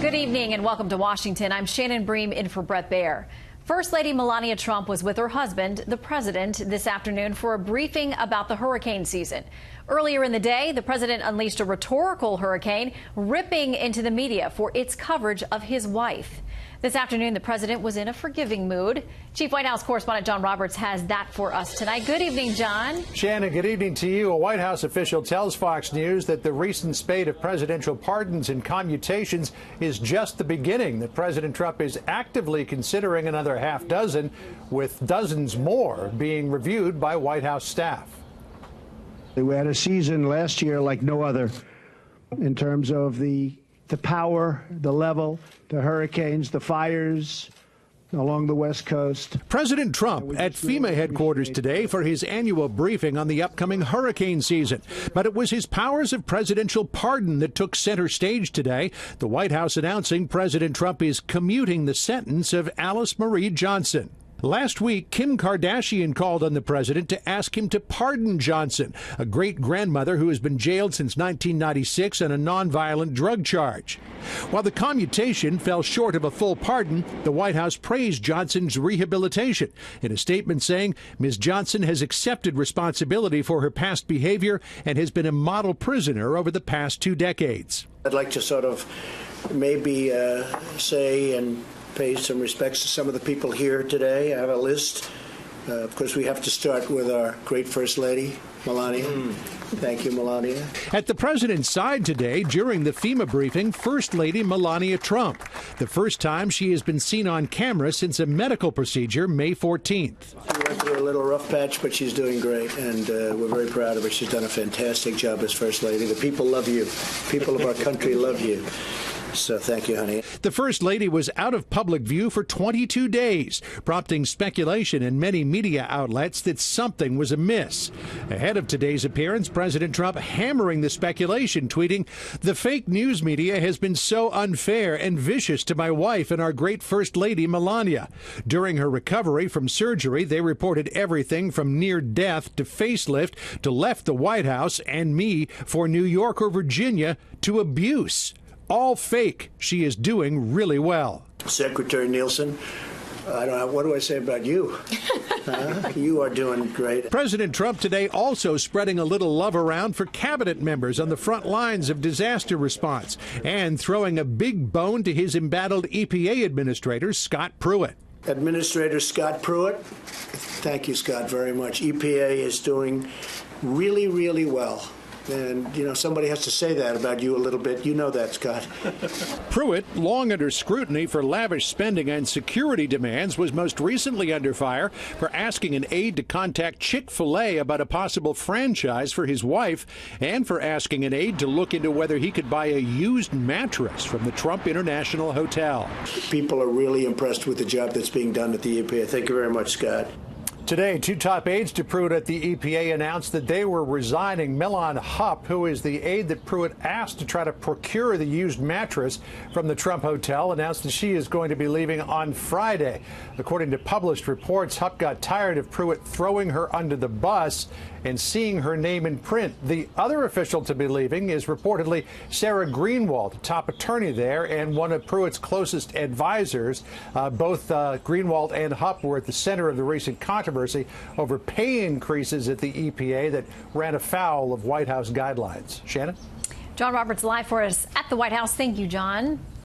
Good evening and welcome to Washington. I'm Shannon Bream in for Brett Baer. First Lady Melania Trump was with her husband, the president, this afternoon for a briefing about the hurricane season. Earlier in the day, the president unleashed a rhetorical hurricane, ripping into the media for its coverage of his wife. This afternoon, the president was in a forgiving mood. Chief White House correspondent John Roberts has that for us tonight. Good evening, John. Shannon, good evening to you. A White House official tells Fox News that the recent spate of presidential pardons and commutations is just the beginning, that President Trump is actively considering another half dozen, with dozens more being reviewed by White House staff. We had a season last year like no other in terms of the power, the level, the hurricanes, the fires along the West Coast. President Trump at FEMA headquarters today for his annual briefing on the upcoming hurricane season. But it was his powers of presidential pardon that took center stage today. The White House announcing President Trump is commuting the sentence of Alice Marie Johnson. Last week, Kim Kardashian called on the president to ask him to pardon Johnson, a great-grandmother who has been jailed since 1996 on a nonviolent drug charge. While the commutation fell short of a full pardon, the White House praised Johnson's rehabilitation in a statement saying Ms. Johnson has accepted responsibility for her past behavior and has been a model prisoner over the past 2 decades. I'd like to sort of maybe say and pay some respects to some of the people here today. I have a list. Of course, we have to start with our great First Lady, Melania. Thank you, Melania. At the president's side today, during the FEMA briefing, First Lady Melania Trump, the first time she has been seen on camera since a medical procedure May 14th. She went through a little rough patch, but she's doing great, and we're very proud of her. She's done a fantastic job as First Lady. The people love you. People of our country love you. So thank you, honey. The First Lady was out of public view for 22 days, prompting speculation in many media outlets that something was amiss. Ahead of today's appearance, President Trump hammering the speculation, tweeting, "The fake news media has been so unfair and vicious to my wife and our great First Lady, Melania. During her recovery from surgery, they reported everything from near death to facelift to left the White House and me for New York or Virginia to abuse. All fake. She is doing really well." Secretary Nielsen, I don't know, what do I say about you? You are doing great. President Trump today also spreading a little love around for cabinet members on the front lines of disaster response and throwing a big bone to his embattled EPA administrator, Scott Pruitt. Administrator Scott Pruitt, thank you, Scott, very much. EPA is doing really, really well. And, you know, somebody has to say that about you a little bit. You know that, Scott. Pruitt, long under scrutiny for lavish spending and security demands, was most recently under fire for asking an aide to contact Chick-fil-A about a possible franchise for his wife and for asking an aide to look into whether he could buy a used mattress from the Trump International Hotel. People are really impressed with the job that's being done at the EPA. Thank you very much, Scott. Today, 2 top aides to Pruitt at the EPA announced that they were resigning. Melania Trump, who is the aide that Pruitt asked to try to procure the used mattress from the Trump Hotel, announced that she is going to be leaving on Friday. According to published reports, Trump got tired of Pruitt throwing her under the bus and seeing her name in print. The other official to be leaving is reportedly Sarah Greenwald, top attorney there and one of Pruitt's closest advisors. Both Greenwald and Hupp were at the center of the recent controversy over pay increases at the EPA that ran afoul of White House guidelines. Shannon? John Roberts live for us at the White House. Thank you, John.